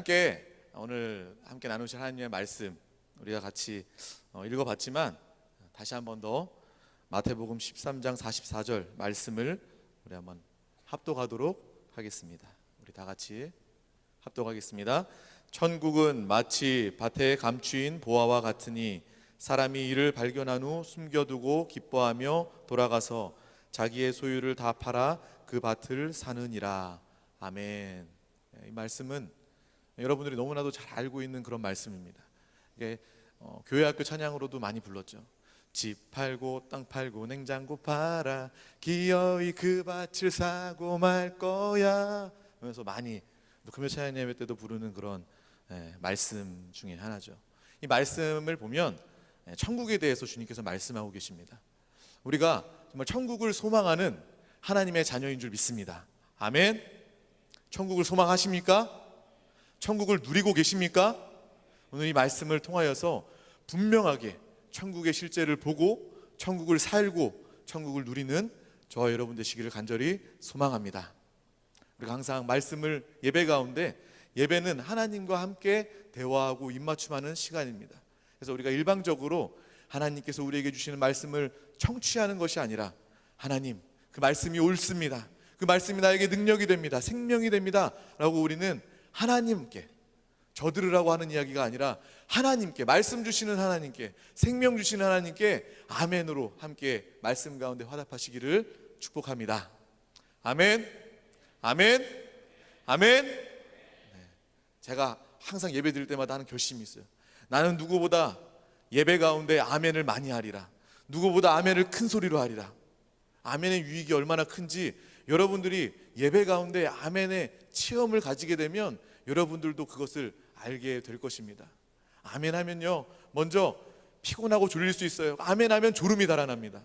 함께 오늘 함께 나누실 하나님의 말씀 우리가 같이 읽어봤지만 다시 한 번 더 마태복음 13장 44절 말씀을 우리 한번 합독하도록 하겠습니다. 우리 다 같이 합독하겠습니다. 천국은 마치 밭에 감추인 보화와 같으니 사람이 이를 발견한 후 숨겨두고 기뻐하며 돌아가서 자기의 소유를 다 팔아 그 밭을 사느니라. 아멘. 이 말씀은 여러분들이 너무나도 잘 알고 있는 그런 말씀입니다. 이게 교회학교 찬양으로도 많이 불렀죠. 집 팔고 땅 팔고 냉장고 팔아 기어이 그 밭을 사고 말 거야 하면서 많이 금요 찬양 예배 때도 부르는 그런 말씀 중에 하나죠. 이 말씀을 보면 천국에 대해서 주님께서 말씀하고 계십니다. 우리가 정말 천국을 소망하는 하나님의 자녀인 줄 믿습니다. 아멘. 천국을 소망하십니까? 천국을 누리고 계십니까? 오늘 이 말씀을 통하여서 분명하게 천국의 실제를 보고 천국을 살고 천국을 누리는 저와 여러분 되시기를 간절히 소망합니다. 우리가 항상 말씀을 예배 가운데, 예배는 하나님과 함께 대화하고 입맞춤하는 시간입니다. 그래서 우리가 일방적으로 하나님께서 우리에게 주시는 말씀을 청취하는 것이 아니라, 하나님 그 말씀이 옳습니다, 그 말씀이 나에게 능력이 됩니다, 생명이 됩니다 라고 우리는 하나님께, 저 들으라고 하는 이야기가 아니라 하나님께, 말씀 주시는 하나님께, 생명 주시는 하나님께 아멘으로 함께 말씀 가운데 화답하시기를 축복합니다. 아멘, 아멘, 아멘. 제가 항상 예배 드릴 때마다 하는 결심이 있어요. 나는 누구보다 예배 가운데 아멘을 많이 하리라. 누구보다 아멘을 큰 소리로 하리라. 아멘의 유익이 얼마나 큰지 여러분들이 예배 가운데 아멘의 체험을 가지게 되면 여러분들도 그것을 알게 될 것입니다. 아멘 하면요, 먼저 피곤하고 졸릴 수 있어요. 아멘 하면 졸음이 달아납니다.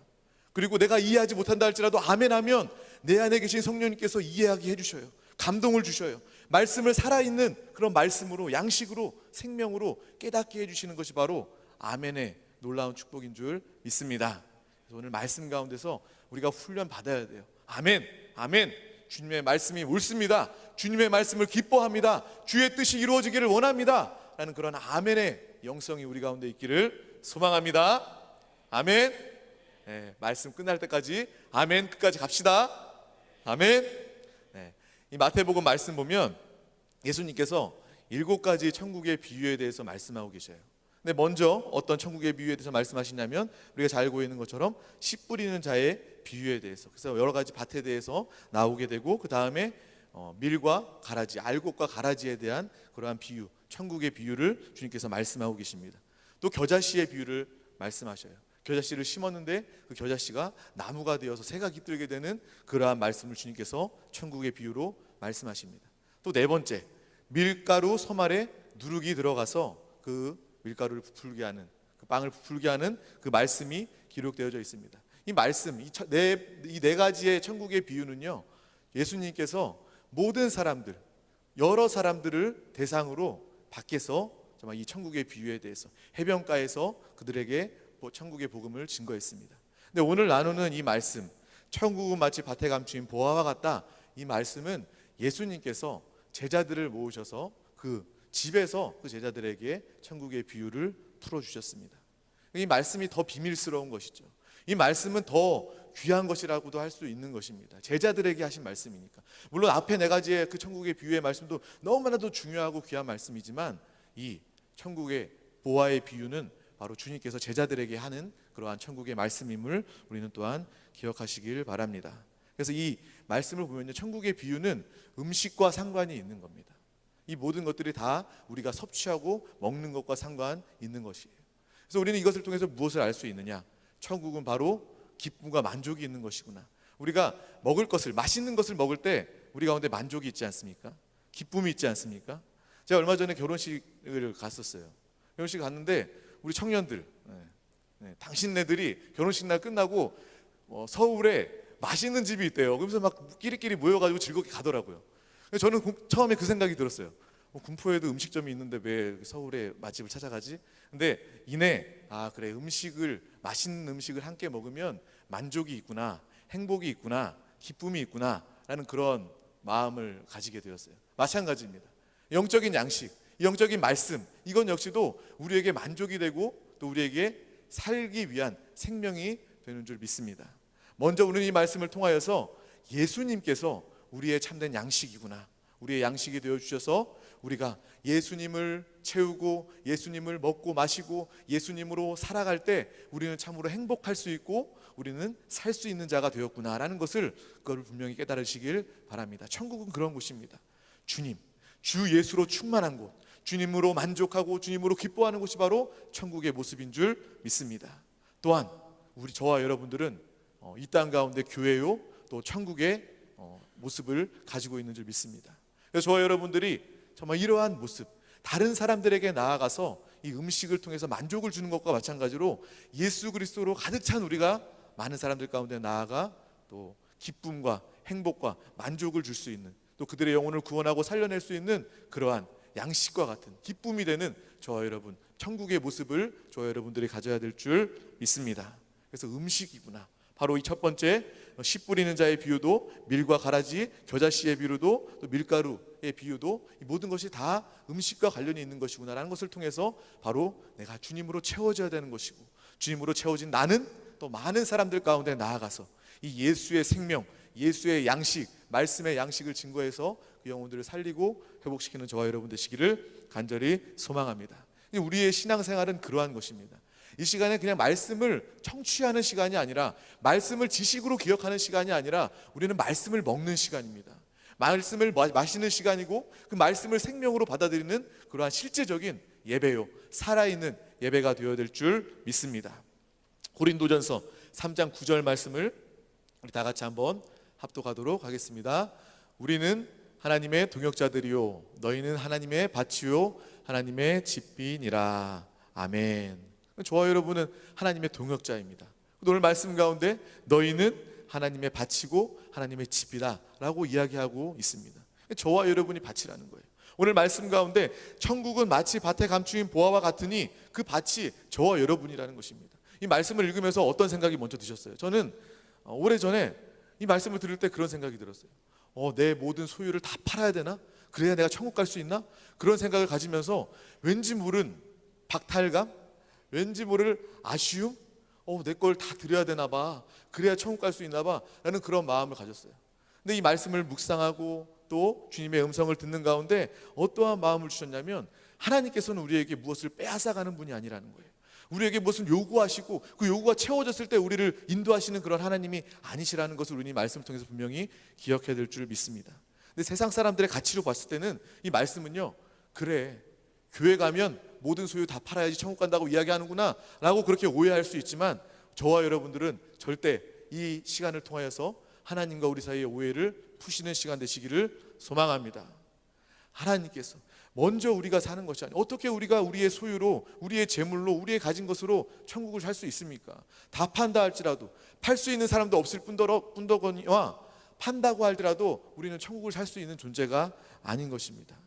그리고 내가 이해하지 못한다 할지라도 아멘 하면 내 안에 계신 성령님께서 이해하게 해주셔요. 감동을 주셔요. 말씀을 살아있는 그런 말씀으로, 양식으로, 생명으로 깨닫게 해주시는 것이 바로 아멘의 놀라운 축복인 줄 믿습니다. 그래서 오늘 말씀 가운데서 우리가 훈련 받아야 돼요. 아멘, 아멘. 주님의 말씀이 옳습니다. 주님의 말씀을 기뻐합니다. 주의 뜻이 이루어지기를 원합니다 라는 그런 아멘의 영성이 우리 가운데 있기를 소망합니다. 아멘. 말씀 끝날 때까지 아멘 끝까지 갑시다. 아멘. 이 마태복음 말씀 보면 예수님께서 7가지 천국의 비유에 대해서 말씀하고 계셔요. 근데 먼저 어떤 천국의 비유에 대해서 말씀하시냐면, 우리가 잘 알고 있는 것처럼 씨 뿌리는 자의 비유에 대해서, 그래서 여러 가지 밭에 대해서 나오게 되고, 그 다음에 밀과 가라지, 알곡과 가라지에 대한 그러한 비유, 천국의 비유를 주님께서 말씀하고 계십니다. 또 겨자씨의 비유를 말씀하셔요. 겨자씨를 심었는데 그 겨자씨가 나무가 되어서 새가 깃들게 되는 그러한 말씀을 주님께서 천국의 비유로 말씀하십니다. 또 네 번째, 밀가루 섬 아래 누룩이 들어가서 그 밀가루를 부풀게 하는, 그 빵을 부풀게 하는 그 말씀이 기록되어져 있습니다. 이 말씀, 이 네 가지의 천국의 비유는요, 예수님께서 모든 사람들, 여러 사람들을 대상으로 밖에서 정말 이 천국의 비유에 대해서 해변가에서 그들에게 천국의 복음을 증거했습니다. 근데 오늘 나누는 이 말씀, 천국은 마치 밭에 감추인 보화와 같다, 이 말씀은 예수님께서 제자들을 모으셔서 그 집에서 그 제자들에게 천국의 비유를 풀어주셨습니다. 이 말씀이 더 비밀스러운 것이죠. 이 말씀은 더 귀한 것이라고도 할 수 있는 것입니다. 제자들에게 하신 말씀이니까. 물론 앞에 네 가지의 그 천국의 비유의 말씀도 너무나도 중요하고 귀한 말씀이지만, 이 천국의 보화의 비유는 바로 주님께서 제자들에게 하는 그러한 천국의 말씀임을 우리는 또한 기억하시길 바랍니다. 그래서 이 말씀을 보면요, 천국의 비유는 음식과 상관이 있는 겁니다. 이 모든 것들이 다 우리가 섭취하고 먹는 것과 상관 있는 것이에요. 그래서 우리는 이것을 통해서 무엇을 알 수 있느냐? 천국은 바로 기쁨과 만족이 있는 것이구나. 우리가 먹을 것을, 맛있는 것을 먹을 때 우리 가운데 만족이 있지 않습니까? 기쁨이 있지 않습니까? 제가 얼마 전에 결혼식을 갔었어요. 결혼식 갔는데 우리 청년들, 당신네들이 결혼식 날 끝나고 서울에 맛있는 집이 있대요. 그러면서 막 끼리끼리 모여가지고 즐겁게 가더라고요. 저는 처음에 그 생각이 들었어요. 군포에도 음식점이 있는데 왜 서울에 맛집을 찾아가지? 근데 이내 그래, 맛있는 음식을 함께 먹으면 만족이 있구나, 행복이 있구나, 기쁨이 있구나 라는 그런 마음을 가지게 되었어요. 마찬가지입니다. 영적인 양식, 영적인 말씀, 이건 역시도 우리에게 만족이 되고 또 우리에게 살기 위한 생명이 되는 줄 믿습니다. 먼저 우리는 이 말씀을 통하여서 예수님께서 우리의 참된 양식이구나, 우리의 양식이 되어주셔서 우리가 예수님을 채우고 예수님을 먹고 마시고 예수님으로 살아갈 때 우리는 참으로 행복할 수 있고 우리는 살 수 있는 자가 되었구나라는 것을 그걸 분명히 깨달으시길 바랍니다. 천국은 그런 곳입니다. 주님, 주 예수로 충만한 곳, 주님으로 만족하고 주님으로 기뻐하는 곳이 바로 천국의 모습인 줄 믿습니다. 또한 저와 여러분들은 이 땅 가운데 교회요 또 천국의 모습을 가지고 있는 줄 믿습니다. 그래서 저와 여러분들이 정말 이러한 모습, 다른 사람들에게 나아가서 이 음식을 통해서 만족을 주는 것과 마찬가지로 예수 그리스도로 가득 찬 우리가 많은 사람들 가운데 나아가 또 기쁨과 행복과 만족을 줄 수 있는, 또 그들의 영혼을 구원하고 살려낼 수 있는 그러한 양식과 같은 기쁨이 되는 저와 여러분, 천국의 모습을 저와 여러분들이 가져야 될 줄 믿습니다. 그래서 음식이구나, 바로 이 첫 번째 씨 뿌리는 자의 비유도, 밀과 가라지, 겨자씨의 비유도, 또 밀가루의 비유도, 이 모든 것이 다 음식과 관련이 있는 것이구나라는 것을 통해서 바로 내가 주님으로 채워져야 되는 것이고, 주님으로 채워진 나는 또 많은 사람들 가운데 나아가서 이 예수의 생명, 예수의 양식, 말씀의 양식을 증거해서 그 영혼들을 살리고 회복시키는 저와 여러분 되시기를 간절히 소망합니다. 우리의 신앙생활은 그러한 것입니다. 이 시간에 그냥 말씀을 청취하는 시간이 아니라, 말씀을 지식으로 기억하는 시간이 아니라 우리는 말씀을 먹는 시간입니다. 말씀을 마시는 시간이고, 그 말씀을 생명으로 받아들이는 그러한 실제적인 예배요, 살아있는 예배가 되어야 될 줄 믿습니다. 고린도전서 3장 9절 말씀을 우리 다 같이 한번 합독하도록 하겠습니다. 우리는 하나님의 동역자들이요 너희는 하나님의 밭이요 하나님의 집이니라. 아멘. 저와 여러분은 하나님의 동역자입니다. 오늘 말씀 가운데 너희는 하나님의 밭이고 하나님의 집이다 라고 이야기하고 있습니다. 저와 여러분이 밭이라는 거예요. 오늘 말씀 가운데 천국은 마치 밭에 감추인 보화와 같으니 그 밭이 저와 여러분이라는 것입니다. 이 말씀을 읽으면서 어떤 생각이 먼저 드셨어요? 저는 오래전에 이 말씀을 들을 때 그런 생각이 들었어요. 내 모든 소유를 다 팔아야 되나? 그래야 내가 천국 갈 수 있나? 그런 생각을 가지면서 왠지 모른 박탈감, 왠지 모를 아쉬움, 내 걸 다 드려야 되나 봐, 그래야 천국 갈 수 있나 봐 라는 그런 마음을 가졌어요. 근데 이 말씀을 묵상하고 또 주님의 음성을 듣는 가운데 어떠한 마음을 주셨냐면, 하나님께서는 우리에게 무엇을 빼앗아가는 분이 아니라는 거예요. 우리에게 무엇을 요구하시고 그 요구가 채워졌을 때 우리를 인도하시는 그런 하나님이 아니시라는 것을 우리 말씀을 통해서 분명히 기억해야 될 줄 믿습니다. 근데 세상 사람들의 가치로 봤을 때는 이 말씀은요, 그래 교회 가면 모든 소유 다 팔아야지 천국 간다고 이야기하는구나 라고 그렇게 오해할 수 있지만, 저와 여러분들은 절대 이 시간을 통하여서 하나님과 우리 사이의 오해를 푸시는 시간 되시기를 소망합니다. 하나님께서 먼저 우리가 사는 것이 아니에요. 어떻게 우리가 우리의 소유로, 우리의 재물로, 우리의 가진 것으로 천국을 살 수 있습니까? 다 판다 할지라도, 팔 수 있는 사람도 없을 뿐더거니와 판다고 할지라도 우리는 천국을 살 수 있는 존재가 아닌 것입니다.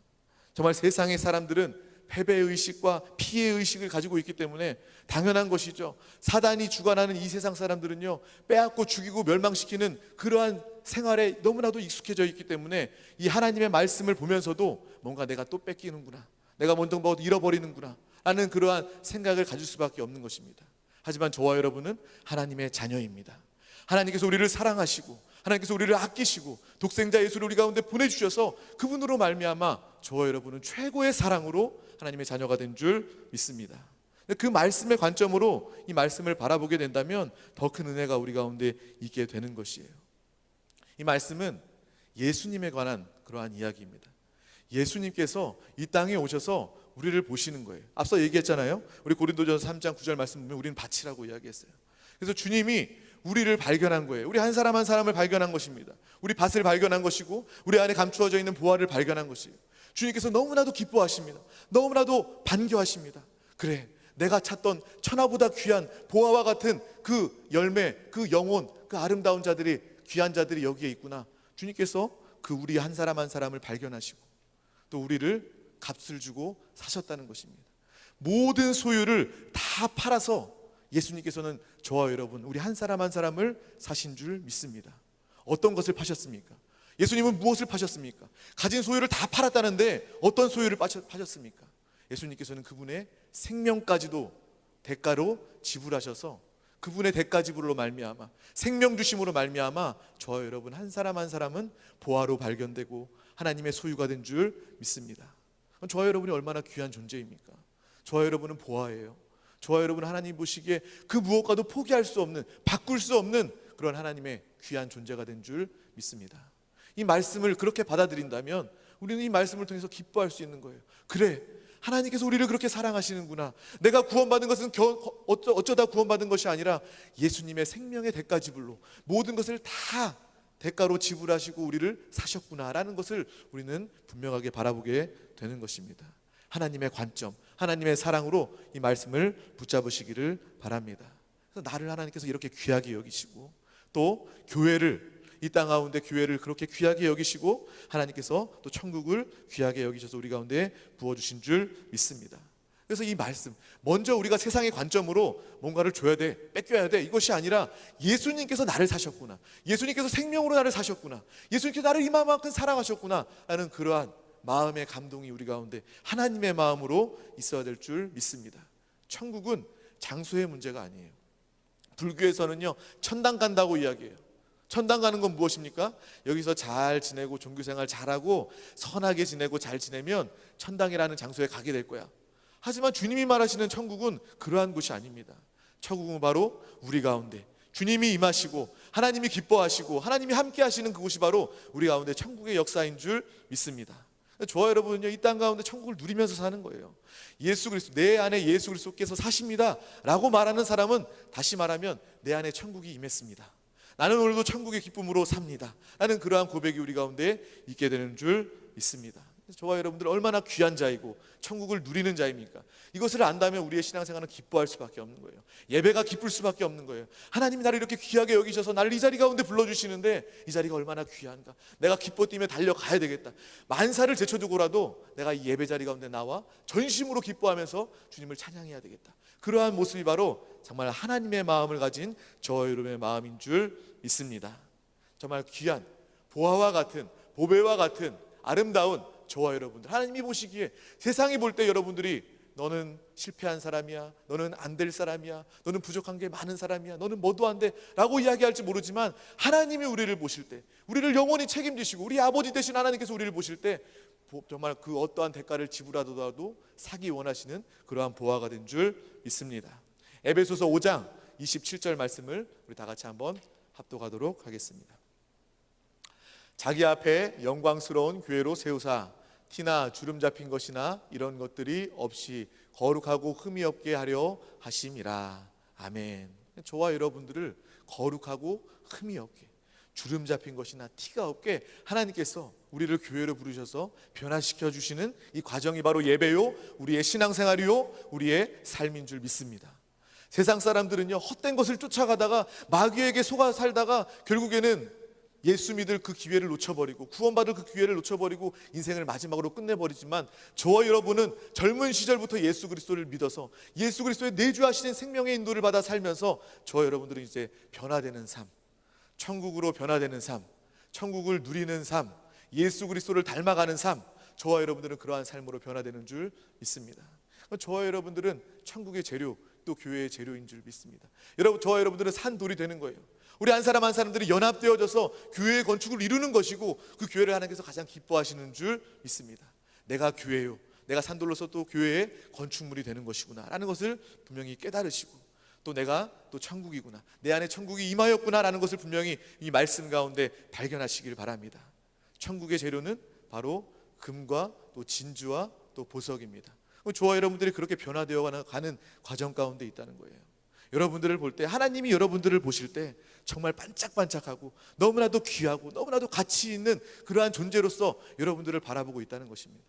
정말 세상의 사람들은 패배의식과 피해의식을 가지고 있기 때문에 당연한 것이죠. 사단이 주관하는 이 세상 사람들은요, 빼앗고 죽이고 멸망시키는 그러한 생활에 너무나도 익숙해져 있기 때문에 이 하나님의 말씀을 보면서도 뭔가 내가 또 뺏기는구나, 내가 먼저 뭐 잃어버리는구나 라는 그러한 생각을 가질 수밖에 없는 것입니다. 하지만 저와 여러분은 하나님의 자녀입니다. 하나님께서 우리를 사랑하시고 하나님께서 우리를 아끼시고 독생자 예수를 우리 가운데 보내주셔서 그분으로 말미암아 저와 여러분은 최고의 사랑으로 하나님의 자녀가 된 줄 믿습니다. 그 말씀의 관점으로 이 말씀을 바라보게 된다면 더 큰 은혜가 우리 가운데 있게 되는 것이에요. 이 말씀은 예수님에 관한 그러한 이야기입니다. 예수님께서 이 땅에 오셔서 우리를 보시는 거예요. 앞서 얘기했잖아요. 우리 고린도전서 3장 9절 말씀 보면 우리는 밭이라고 이야기했어요. 그래서 주님이 우리를 발견한 거예요. 우리 한 사람 한 사람을 발견한 것입니다. 우리 밭을 발견한 것이고 우리 안에 감추어져 있는 보화를 발견한 것이에요. 주님께서 너무나도 기뻐하십니다. 너무나도 반겨하십니다. 그래, 내가 찾던 천하보다 귀한 보화와 같은 그 열매, 그 영혼, 그 아름다운 자들이, 귀한 자들이 여기에 있구나. 주님께서 그 우리 한 사람 한 사람을 발견하시고 또 우리를 값을 주고 사셨다는 것입니다. 모든 소유를 다 팔아서 예수님께서는 저와 여러분, 우리 한 사람 한 사람을 사신 줄 믿습니다. 어떤 것을 파셨습니까? 예수님은 무엇을 파셨습니까? 가진 소유를 다 팔았다는데 어떤 소유를 파셨습니까? 예수님께서는 그분의 생명까지도 대가로 지불하셔서 그분의 대가 지불로 말미암아 생명 주심으로 말미암아 저와 여러분 한 사람 한 사람은 보화로 발견되고 하나님의 소유가 된 줄 믿습니다. 저와 여러분이 얼마나 귀한 존재입니까? 저와 여러분은 보화예요. 저와 여러분은 하나님 보시기에 그 무엇과도 포기할 수 없는, 바꿀 수 없는 그런 하나님의 귀한 존재가 된 줄 믿습니다. 이 말씀을 그렇게 받아들인다면 우리는 이 말씀을 통해서 기뻐할 수 있는 거예요. 그래, 하나님께서 우리를 그렇게 사랑하시는구나. 내가 구원받은 것은 어쩌다 구원받은 것이 아니라 예수님의 생명의 대가 지불로 모든 것을 다 대가로 지불하시고 우리를 사셨구나라는 것을 우리는 분명하게 바라보게 되는 것입니다. 하나님의 관점, 하나님의 사랑으로 이 말씀을 붙잡으시기를 바랍니다. 그래서 나를 하나님께서 이렇게 귀하게 여기시고 또 교회를, 이 땅 가운데 교회를 그렇게 귀하게 여기시고 하나님께서 또 천국을 귀하게 여기셔서 우리 가운데 부어주신 줄 믿습니다. 그래서 이 말씀, 먼저 우리가 세상의 관점으로 뭔가를 줘야 돼, 뺏겨야 돼, 이것이 아니라 예수님께서 나를 사셨구나, 예수님께서 생명으로 나를 사셨구나, 예수님께서 나를 이만큼 사랑하셨구나 라는 그러한 마음의 감동이 우리 가운데 하나님의 마음으로 있어야 될 줄 믿습니다. 천국은 장소의 문제가 아니에요. 불교에서는요, 천당 간다고 이야기해요. 천당 가는 건 무엇입니까? 여기서 잘 지내고 종교생활 잘하고 선하게 지내고 잘 지내면 천당이라는 장소에 가게 될 거야. 하지만 주님이 말하시는 천국은 그러한 곳이 아닙니다. 천국은 바로 우리 가운데 주님이 임하시고 하나님이 기뻐하시고 하나님이 함께 하시는 그곳이 바로 우리 가운데 천국의 역사인 줄 믿습니다. 저와 여러분은요, 이 땅 가운데 천국을 누리면서 사는 거예요. 예수 그리스도, 내 안에 예수 그리스도께서 사십니다 라고 말하는 사람은 다시 말하면 내 안에 천국이 임했습니다. 나는 오늘도 천국의 기쁨으로 삽니다. 나는 그러한 고백이 우리 가운데 있게 되는 줄 믿습니다. 저와 여러분들 얼마나 귀한 자이고 천국을 누리는 자입니까? 이것을 안다면 우리의 신앙생활은 기뻐할 수밖에 없는 거예요. 예배가 기쁠 수밖에 없는 거예요. 하나님이 나를 이렇게 귀하게 여기셔서 나를 이 자리 가운데 불러주시는데 이 자리가 얼마나 귀한가. 내가 기뻐 뛰며 달려가야 되겠다. 만사를 제쳐두고라도 내가 이 예배 자리 가운데 나와 전심으로 기뻐하면서 주님을 찬양해야 되겠다. 그러한 모습이 바로 정말 하나님의 마음을 가진 저와 여러분의 마음인 줄 믿습니다. 정말 귀한 보화와 같은, 보배와 같은 아름다운 저와 여러분들, 하나님이 보시기에, 세상이 볼 때 여러분들이 너는 실패한 사람이야, 너는 안 될 사람이야, 너는 부족한 게 많은 사람이야, 너는 뭐도 안 돼 라고 이야기할지 모르지만 하나님이 우리를 보실 때, 우리를 영원히 책임지시고 우리 아버지 되신 하나님께서 우리를 보실 때 정말 그 어떠한 대가를 지불하더라도 사기 원하시는 그러한 보화가 된 줄 믿습니다. 에베소서 5장 27절 말씀을 우리 다 같이 한번 합독하도록 하겠습니다. 자기 앞에 영광스러운 교회로 세우사 티나 주름 잡힌 것이나 이런 것들이 없이 거룩하고 흠이 없게 하려 하심이라. 아멘. 저와 여러분들을 거룩하고 흠이 없게, 주름 잡힌 것이나 티가 없게 하나님께서 우리를 교회로 부르셔서 변화시켜 주시는 이 과정이 바로 예배요, 우리의 신앙생활이요, 우리의 삶인 줄 믿습니다. 세상 사람들은요, 헛된 것을 쫓아가다가 마귀에게 속아 살다가 결국에는 예수 믿을 그 기회를 놓쳐버리고 구원받을 그 기회를 놓쳐버리고 인생을 마지막으로 끝내버리지만 저와 여러분은 젊은 시절부터 예수 그리스도를 믿어서 예수 그리스도의 내주하시는 생명의 인도를 받아 살면서 저와 여러분들은 이제 변화되는 삶, 천국으로 변화되는 삶, 천국을 누리는 삶, 예수 그리스도를 닮아가는 삶, 저와 여러분들은 그러한 삶으로 변화되는 줄 믿습니다. 저와 여러분들은 천국의 재료, 또 교회의 재료인 줄 믿습니다. 저와 여러분들은 산돌이 되는 거예요. 우리 한 사람 한 사람들이 연합되어져서 교회의 건축을 이루는 것이고 그 교회를 하나님께서 가장 기뻐하시는 줄 믿습니다. 내가 교회요, 내가 산돌로서 또 교회의 건축물이 되는 것이구나 라는 것을 분명히 깨달으시고, 또 내가 또 천국이구나, 내 안에 천국이 임하였구나 라는 것을 분명히 이 말씀 가운데 발견하시길 바랍니다. 천국의 재료는 바로 금과 또 진주와 또 보석입니다. 저와 여러분들이 그렇게 변화되어 가는 과정 가운데 있다는 거예요. 여러분들을 볼 때, 하나님이 여러분들을 보실 때 정말 반짝반짝하고 너무나도 귀하고 너무나도 가치 있는 그러한 존재로서 여러분들을 바라보고 있다는 것입니다.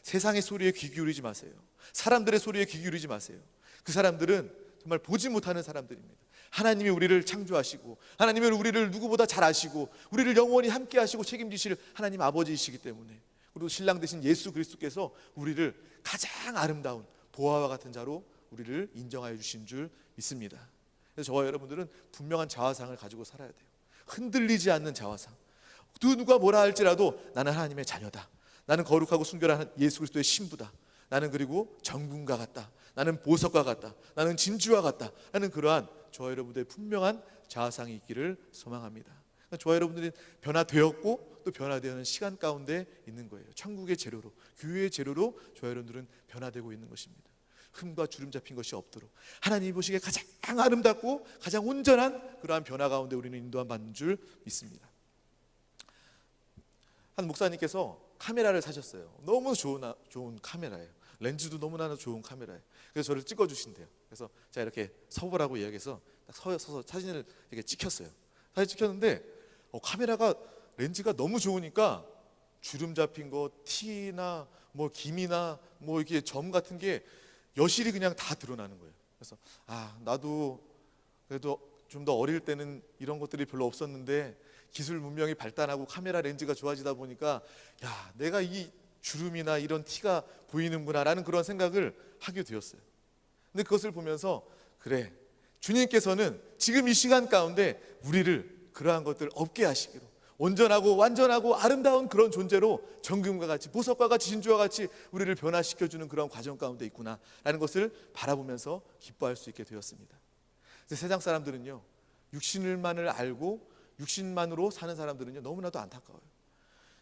세상의 소리에 귀 기울이지 마세요. 사람들의 소리에 귀 기울이지 마세요. 그 사람들은 정말 보지 못하는 사람들입니다. 하나님이 우리를 창조하시고 하나님은 우리를 누구보다 잘 아시고 우리를 영원히 함께 하시고 책임지실 하나님 아버지이시기 때문에, 그리고 신랑 되신 예수 그리스도께서 우리를 가장 아름다운 보화와 같은 자로 우리를 인정하여 주신 줄 믿습니다. 그래서 저와 여러분들은 분명한 자화상을 가지고 살아야 돼요. 흔들리지 않는 자화상, 누가 뭐라 할지라도 나는 하나님의 자녀다. 나는 거룩하고 순결한 예수 그리스도의 신부다. 나는 그리고 정금과 같다. 나는 보석과 같다. 나는 진주와 같다. 하는 그러한 저와 여러분들의 분명한 자아상이 있기를 소망합니다. 저와 여러분들이 변화되었고 또 변화되는 시간 가운데 있는 거예요. 천국의 재료로, 교회의 재료로 저와 여러분들은 변화되고 있는 것입니다. 흠과 주름 잡힌 것이 없도록 하나님이 보시기에 가장 아름답고 가장 온전한 그러한 변화 가운데 우리는 인도함 받는 줄 믿습니다. 한 목사님께서 카메라를 사셨어요. 너무 좋은 카메라예요. 렌즈도 너무나 좋은 카메라예요. 그래서 저를 찍어주신대요. 그래서 제가 이렇게 서보라고 이야기해서 딱 서서 사진을 이렇게 찍혔어요. 사진 찍혔는데 카메라가 렌즈가 너무 좋으니까 주름 잡힌 거, 티나 뭐 김이나 뭐 이렇게 점 같은 게 여실히 그냥 다 드러나는 거예요. 그래서 나도 그래도 좀 더 어릴 때는 이런 것들이 별로 없었는데 기술 문명이 발달하고 카메라 렌즈가 좋아지다 보니까 내가 이 주름이나 이런 티가 보이는구나라는 그런 생각을 하게 되었어요. 근데 그것을 보면서 그래, 주님께서는 지금 이 시간 가운데 우리를 그러한 것들 없게 하시기로 온전하고 완전하고 아름다운 그런 존재로 정금과 같이 보석과 같이 진주와 같이 우리를 변화시켜주는 그런 과정 가운데 있구나라는 것을 바라보면서 기뻐할 수 있게 되었습니다. 세상 사람들은요, 육신을만을 알고 육신만으로 사는 사람들은요 너무나도 안타까워요.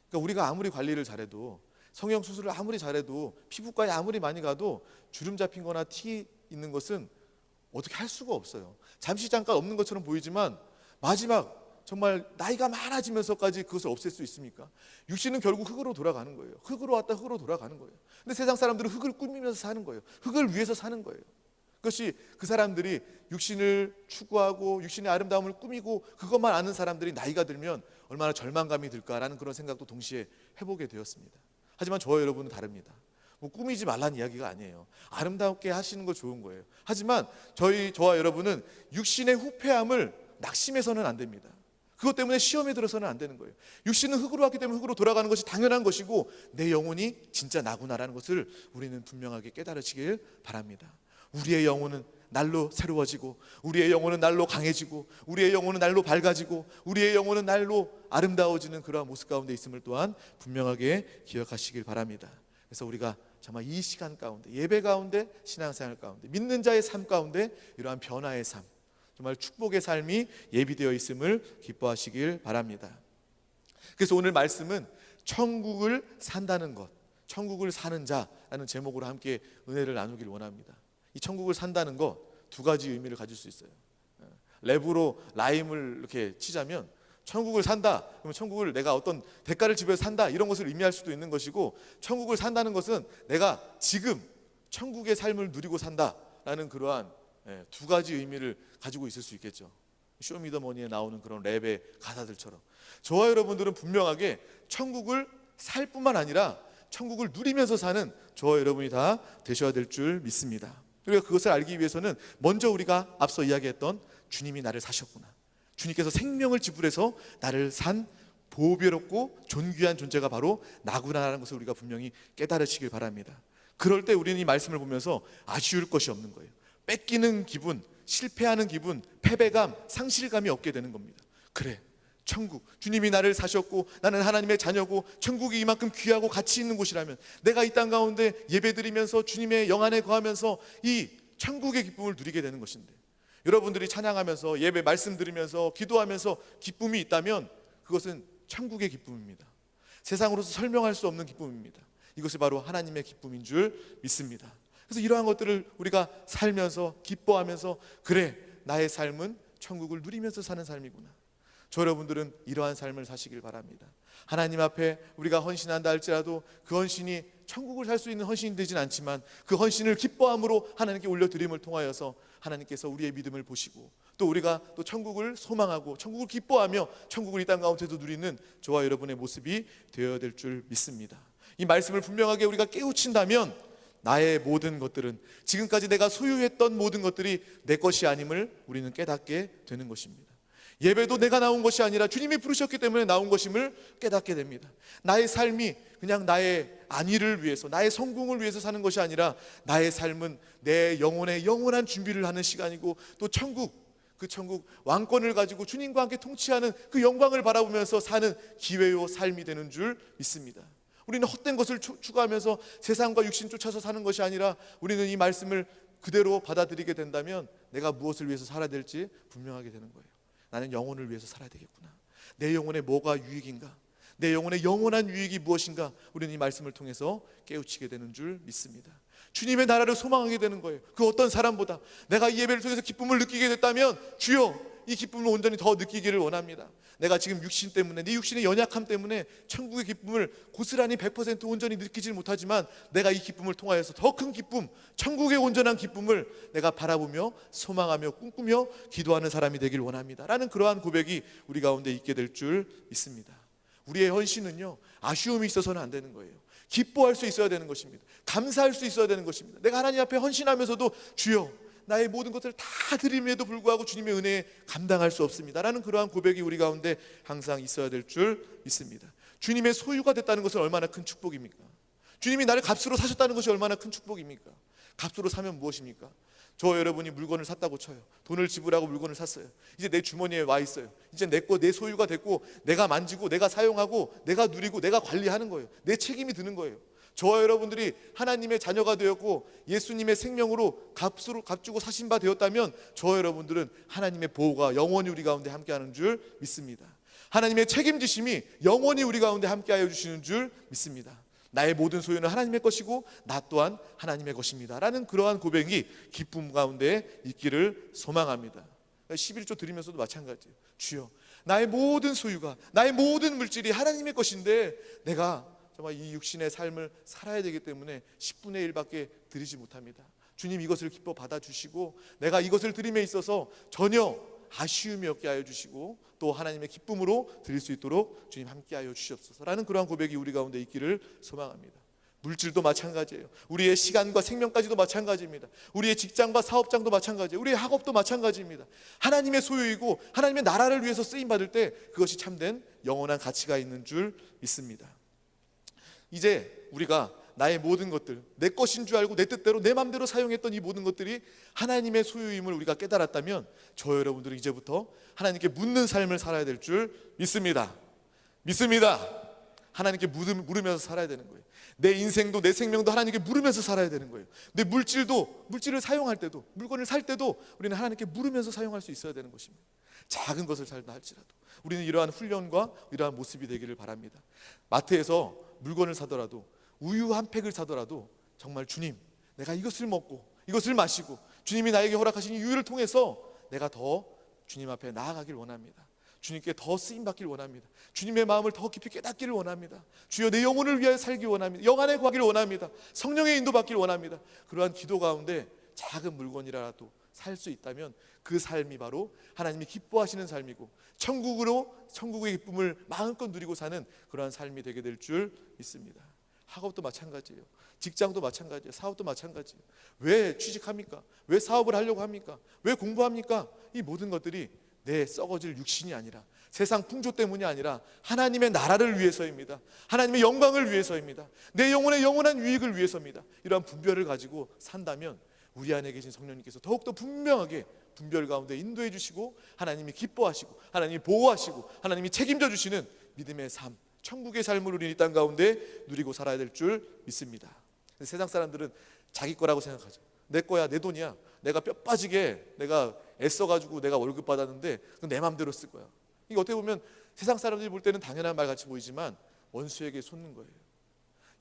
그러니까 우리가 아무리 관리를 잘해도, 성형 수술을 아무리 잘해도, 피부과에 아무리 많이 가도 주름 잡힌 거나 티 있는 것은 어떻게 할 수가 없어요. 잠시 잠깐 없는 것처럼 보이지만 마지막 정말 나이가 많아지면서까지 그것을 없앨 수 있습니까? 육신은 결국 흙으로 돌아가는 거예요. 흙으로 왔다 흙으로 돌아가는 거예요. 근데 세상 사람들은 흙을 꾸미면서 사는 거예요. 흙을 위해서 사는 거예요. 그것이 그 사람들이 육신을 추구하고 육신의 아름다움을 꾸미고 그것만 아는 사람들이 나이가 들면 얼마나 절망감이 들까라는 그런 생각도 동시에 해보게 되었습니다. 하지만 저와 여러분은 다릅니다. 꾸미지 말라는 이야기가 아니에요. 아름답게 하시는 거 좋은 거예요. 하지만 저와 여러분은 육신의 후패함을 낙심해서는 안 됩니다. 그것 때문에 시험에 들어서는 안 되는 거예요. 육신은 흙으로 왔기 때문에 흙으로 돌아가는 것이 당연한 것이고 내 영혼이 진짜 나구나라는 것을 우리는 분명하게 깨달으시길 바랍니다. 우리의 영혼은 날로 새로워지고, 우리의 영혼은 날로 강해지고, 우리의 영혼은 날로 밝아지고, 우리의 영혼은 날로 아름다워지는 그러한 모습 가운데 있음을 또한 분명하게 기억하시길 바랍니다. 그래서 우리가 정말 이 시간 가운데, 예배 가운데, 신앙생활 가운데, 믿는 자의 삶 가운데 이러한 변화의 삶, 정말 축복의 삶이 예비되어 있음을 기뻐하시길 바랍니다. 그래서 오늘 말씀은 천국을 산다는 것, 천국을 사는 자라는 제목으로 함께 은혜를 나누길 원합니다. 이 천국을 산다는 것 두 가지 의미를 가질 수 있어요. 랩으로 라임을 이렇게 치자면 천국을 산다, 그러면 천국을 내가 어떤 대가를 지불해서 산다 이런 것을 의미할 수도 있는 것이고, 천국을 산다는 것은 내가 지금 천국의 삶을 누리고 산다라는 그러한 두 가지 의미를 가지고 있을 수 있겠죠. 쇼미더머니에 나오는 그런 랩의 가사들처럼 저와 여러분들은 분명하게 천국을 살 뿐만 아니라 천국을 누리면서 사는 저와 여러분이 다 되셔야 될 줄 믿습니다. 우리가 그것을 알기 위해서는 먼저 우리가 앞서 이야기했던 주님이 나를 사셨구나, 주님께서 생명을 지불해서 나를 산 보배롭고 존귀한 존재가 바로 나구나라는 것을 우리가 분명히 깨달으시길 바랍니다. 그럴 때 우리는 이 말씀을 보면서 아쉬울 것이 없는 거예요. 뺏기는 기분, 실패하는 기분, 패배감, 상실감이 없게 되는 겁니다. 그래, 천국, 주님이 나를 사셨고 나는 하나님의 자녀고 천국이 이만큼 귀하고 가치 있는 곳이라면 내가 이 땅 가운데 예배드리면서 주님의 영안에 거하면서 이 천국의 기쁨을 누리게 되는 것인데, 여러분들이 찬양하면서 예배 말씀 들으면서 기도하면서 기쁨이 있다면 그것은 천국의 기쁨입니다. 세상으로서 설명할 수 없는 기쁨입니다. 이것이 바로 하나님의 기쁨인 줄 믿습니다. 그래서 이러한 것들을 우리가 살면서 기뻐하면서 그래, 나의 삶은 천국을 누리면서 사는 삶이구나, 저 여러분들은 이러한 삶을 사시길 바랍니다. 하나님 앞에 우리가 헌신한다 할지라도 그 헌신이 천국을 살 수 있는 헌신이 되진 않지만 그 헌신을 기뻐함으로 하나님께 올려드림을 통하여서 하나님께서 우리의 믿음을 보시고 또 우리가 또 천국을 소망하고 천국을 기뻐하며 천국을 이 땅 가운데도 누리는 저와 여러분의 모습이 되어야 될 줄 믿습니다. 이 말씀을 분명하게 우리가 깨우친다면 나의 모든 것들은, 지금까지 내가 소유했던 모든 것들이 내 것이 아님을 우리는 깨닫게 되는 것입니다. 예배도 내가 나온 것이 아니라 주님이 부르셨기 때문에 나온 것임을 깨닫게 됩니다. 나의 삶이 그냥 나의 안위를 위해서, 나의 성공을 위해서 사는 것이 아니라 나의 삶은 내 영혼의 영원한 준비를 하는 시간이고 또 천국, 그 천국 왕권을 가지고 주님과 함께 통치하는 그 영광을 바라보면서 사는 기회요 삶이 되는 줄 믿습니다. 우리는 헛된 것을 추구하면서 세상과 육신 쫓아서 사는 것이 아니라 우리는 이 말씀을 그대로 받아들이게 된다면 내가 무엇을 위해서 살아야 될지 분명하게 되는 거예요. 나는 영혼을 위해서 살아야 되겠구나. 내 영혼에 뭐가 유익인가? 내 영혼의 영원한 유익이 무엇인가? 우리는 이 말씀을 통해서 깨우치게 되는 줄 믿습니다. 주님의 나라를 소망하게 되는 거예요. 그 어떤 사람보다 내가 이 예배를 통해서 기쁨을 느끼게 됐다면 주여 이 기쁨을 온전히 더 느끼기를 원합니다. 내가 지금 육신 때문에, 내 육신의 연약함 때문에 천국의 기쁨을 고스란히 100% 온전히 느끼지 못하지만 내가 이 기쁨을 통하여서 더 큰 기쁨, 천국의 온전한 기쁨을 내가 바라보며 소망하며 꿈꾸며 기도하는 사람이 되길 원합니다 라는 그러한 고백이 우리 가운데 있게 될 줄 믿습니다. 우리의 헌신은요, 아쉬움이 있어서는 안 되는 거예요. 기뻐할 수 있어야 되는 것입니다. 감사할 수 있어야 되는 것입니다. 내가 하나님 앞에 헌신하면서도 주여 나의 모든 것을 다 드림에도 불구하고 주님의 은혜에 감당할 수 없습니다 라는 그러한 고백이 우리 가운데 항상 있어야 될 줄 믿습니다. 주님의 소유가 됐다는 것은 얼마나 큰 축복입니까? 주님이 나를 값으로 사셨다는 것이 얼마나 큰 축복입니까? 값으로 사면 무엇입니까? 저 여러분이 물건을 샀다고 쳐요. 돈을 지불하고 물건을 샀어요. 이제 내 주머니에 와 있어요. 이제 내 소유가 됐고 내가 만지고 내가 사용하고 내가 누리고 내가 관리하는 거예요. 내 책임이 드는 거예요. 저와 여러분들이 하나님의 자녀가 되었고 예수님의 생명으로 값주고 사신 바 되었다면 저와 여러분들은 하나님의 보호가 영원히 우리 가운데 함께하는 줄 믿습니다. 하나님의 책임지심이 영원히 우리 가운데 함께하여 주시는 줄 믿습니다. 나의 모든 소유는 하나님의 것이고 나 또한 하나님의 것입니다 라는 그러한 고백이 기쁨 가운데 있기를 소망합니다. 11조 드리면서도 마찬가지예요. 주여 나의 모든 소유가, 나의 모든 물질이 하나님의 것인데 내가 정말 이 육신의 삶을 살아야 되기 때문에 10분의 1밖에 드리지 못합니다. 주님 이것을 기뻐 받아주시고 내가 이것을 드림에 있어서 전혀 아쉬움이 없게 하여 주시고 또 하나님의 기쁨으로 드릴 수 있도록 주님 함께 하여 주시옵소서라는 그러한 고백이 우리 가운데 있기를 소망합니다. 물질도 마찬가지예요. 우리의 시간과 생명까지도 마찬가지입니다. 우리의 직장과 사업장도 마찬가지예요. 우리의 학업도 마찬가지입니다. 하나님의 소유이고 하나님의 나라를 위해서 쓰임받을 때 그것이 참된 영원한 가치가 있는 줄 믿습니다. 이제 우리가 나의 모든 것들, 내 것인 줄 알고 내 뜻대로 내 마음대로 사용했던 이 모든 것들이 하나님의 소유임을 우리가 깨달았다면 저 여러분들은 이제부터 하나님께 묻는 삶을 살아야 될 줄 믿습니다. 하나님께 물으면서 살아야 되는 거예요. 내 인생도 내 생명도 하나님께 물으면서 살아야 되는 거예요. 내 물질을 사용할 때도, 물건을 살 때도 우리는 하나님께 물으면서 사용할 수 있어야 되는 것입니다. 작은 것을 살다 할지라도 우리는 이러한 훈련과 이러한 모습이 되기를 바랍니다. 마트에서 물건을 사더라도 우유 한 팩을 사더라도 정말 주님 내가 이것을 먹고 이것을 마시고 주님이 나에게 허락하신 이 우유를 통해서 내가 더 주님 앞에 나아가길 원합니다. 주님께 더 쓰임받길 원합니다. 주님의 마음을 더 깊이 깨닫기를 원합니다. 주여 내 영혼을 위하여 살기 원합니다. 영안에 구하기를 원합니다. 성령의 인도받기를 원합니다. 그러한 기도 가운데 작은 물건이라도 살 수 있다면 그 삶이 바로 하나님이 기뻐하시는 삶이고 천국의 기쁨을 마음껏 누리고 사는 그러한 삶이 되게 될 줄 믿습니다. 학업도 마찬가지예요. 직장도 마찬가지예요. 사업도 마찬가지예요. 왜 취직합니까? 왜 사업을 하려고 합니까? 왜 공부합니까? 이 모든 것들이 내 썩어질 육신이 아니라 세상 풍조 때문이 아니라 하나님의 나라를 위해서입니다. 하나님의 영광을 위해서입니다. 내 영혼의 영원한 유익을 위해서입니다. 이러한 분별을 가지고 산다면 우리 안에 계신 성령님께서 더욱더 분명하게 분별 가운데 인도해 주시고 하나님이 기뻐하시고 하나님이 보호하시고 하나님이 책임져 주시는 믿음의 삶, 천국의 삶을 우리 이 땅 가운데 누리고 살아야 될 줄 믿습니다. 세상 사람들은 자기 거라고 생각하죠. 내 거야, 내 돈이야. 내가 뼈 빠지게 내가 애써가지고 내가 월급 받았는데 내 마음대로 쓸 거야. 이게 어떻게 보면 세상 사람들이 볼 때는 당연한 말 같이 보이지만 원수에게 솟는 거예요.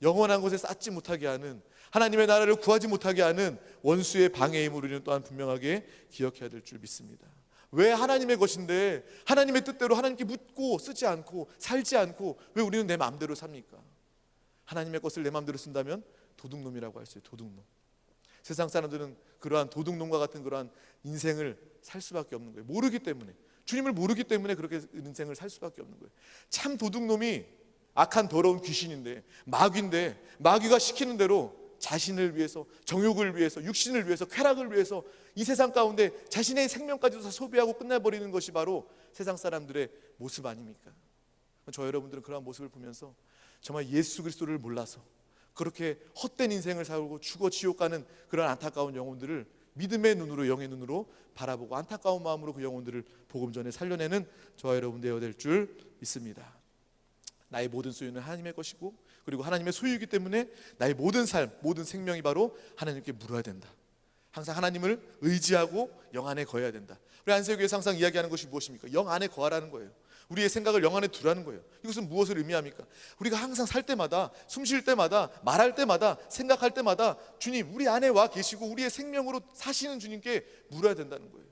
영원한 곳에 쌓지 못하게 하는, 하나님의 나라를 구하지 못하게 하는 원수의 방해임을 우리는 또한 분명하게 기억해야 될 줄 믿습니다. 왜 하나님의 것인데 하나님의 뜻대로 하나님께 묻고 쓰지 않고 살지 않고 왜 우리는 내 마음대로 삽니까? 하나님의 것을 내 마음대로 쓴다면 도둑놈이라고 할 수 있어요. 도둑놈. 세상 사람들은 그러한 도둑놈과 같은 그러한 인생을 살 수밖에 없는 거예요. 모르기 때문에, 주님을 모르기 때문에 그렇게 인생을 살 수밖에 없는 거예요. 참 도둑놈이 악한 더러운 귀신인데, 마귀인데, 마귀가 시키는 대로 자신을 위해서, 정욕을 위해서, 육신을 위해서, 쾌락을 위해서 이 세상 가운데 자신의 생명까지도 다 소비하고 끝내버리는 것이 바로 세상 사람들의 모습 아닙니까? 저 여러분들은 그러한 모습을 보면서 정말 예수 그리스도를 몰라서 그렇게 헛된 인생을 살고 죽어 지옥 가는 그런 안타까운 영혼들을 믿음의 눈으로, 영의 눈으로 바라보고 안타까운 마음으로 그 영혼들을 복음 전에 살려내는 저와 여러분 되어야 될 줄 믿습니다. 나의 모든 소유는 하나님의 것이고, 그리고 하나님의 소유이기 때문에 나의 모든 삶, 모든 생명이 바로 하나님께 물어야 된다. 항상 하나님을 의지하고 영 안에 거해야 된다. 우리 안세교회에서 항상 이야기하는 것이 무엇입니까? 영 안에 거하라는 거예요. 우리의 생각을 영 안에 두라는 거예요. 이것은 무엇을 의미합니까? 우리가 항상 살 때마다, 숨 쉴 때마다, 말할 때마다, 생각할 때마다 주님, 우리 안에 와 계시고 우리의 생명으로 사시는 주님께 물어야 된다는 거예요.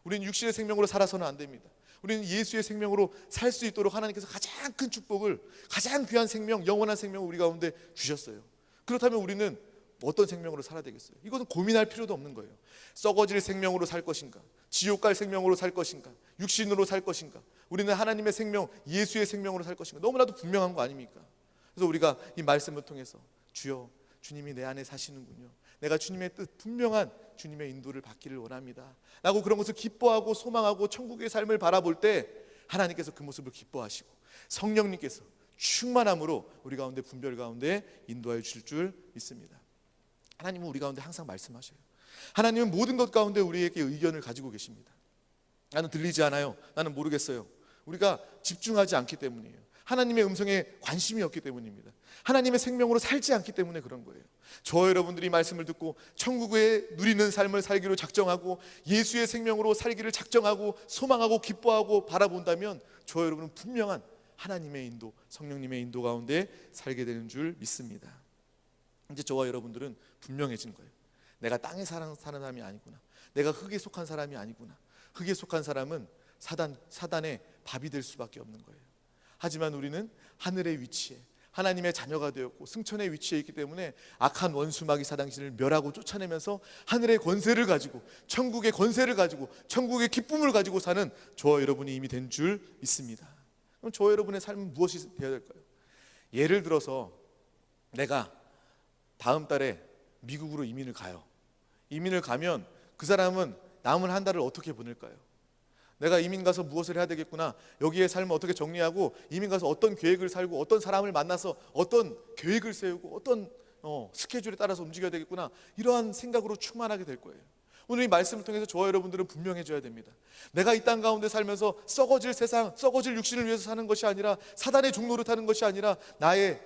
우리는 육신의 생명으로 살아서는 안 됩니다. 우리는 예수의 생명으로 살 수 있도록 하나님께서 가장 큰 축복을, 가장 귀한 생명, 영원한 생명을 우리 가운데 주셨어요. 그렇다면 우리는 어떤 생명으로 살아야 되겠어요? 이것은 고민할 필요도 없는 거예요. 썩어질 생명으로 살 것인가, 지옥 갈 생명으로 살 것인가, 육신으로 살 것인가, 우리는 하나님의 생명, 예수의 생명으로 살 것인가, 너무나도 분명한 거 아닙니까? 그래서 우리가 이 말씀을 통해서 주여, 주님이 내 안에 사시는군요, 내가 주님의 뜻, 분명한 주님의 인도를 받기를 원합니다 라고 그런 것을 기뻐하고 소망하고 천국의 삶을 바라볼 때 하나님께서 그 모습을 기뻐하시고 성령님께서 충만함으로 우리 가운데 분별 가운데 인도하여 주실 줄 믿습니다. 하나님은 우리 가운데 항상 말씀하셔요. 하나님은 모든 것 가운데 우리에게 의견을 가지고 계십니다. 나는 들리지 않아요, 나는 모르겠어요. 우리가 집중하지 않기 때문이에요. 하나님의 음성에 관심이 없기 때문입니다. 하나님의 생명으로 살지 않기 때문에 그런 거예요. 저 여러분들이 말씀을 듣고 천국에 누리는 삶을 살기로 작정하고 예수의 생명으로 살기를 작정하고 소망하고 기뻐하고 바라본다면 저 여러분은 분명한 하나님의 인도, 성령님의 인도 가운데 살게 되는 줄 믿습니다. 이제 저와 여러분들은 분명해진 거예요. 내가 땅에 사는 사람이 아니구나, 내가 흙에 속한 사람이 아니구나. 흙에 속한 사람은 사단의 밥이 될 수밖에 없는 거예요. 하지만 우리는 하늘의 위치에 하나님의 자녀가 되었고 승천의 위치에 있기 때문에 악한 원수 마귀 사당신을 멸하고 쫓아내면서 하늘의 권세를 가지고, 천국의 권세를 가지고, 천국의 기쁨을 가지고 사는 저와 여러분이 이미 된 줄 믿습니다. 그럼 저와 여러분의 삶은 무엇이 되어야 될까요? 예를 들어서 내가 다음 달에 미국으로 이민을 가요. 이민을 가면 그 사람은 남은 한 달을 어떻게 보낼까요? 내가 이민 가서 무엇을 해야 되겠구나, 여기의 삶을 어떻게 정리하고 이민 가서 어떤 계획을 살고 어떤 사람을 만나서 어떤 계획을 세우고 어떤 스케줄에 따라서 움직여야 되겠구나, 이러한 생각으로 충만하게 될 거예요. 오늘 이 말씀을 통해서 저와 여러분들은 분명해져야 됩니다. 내가 이 땅 가운데 살면서 썩어질 세상, 썩어질 육신을 위해서 사는 것이 아니라, 사단의 종노릇 하는 것이 아니라, 나의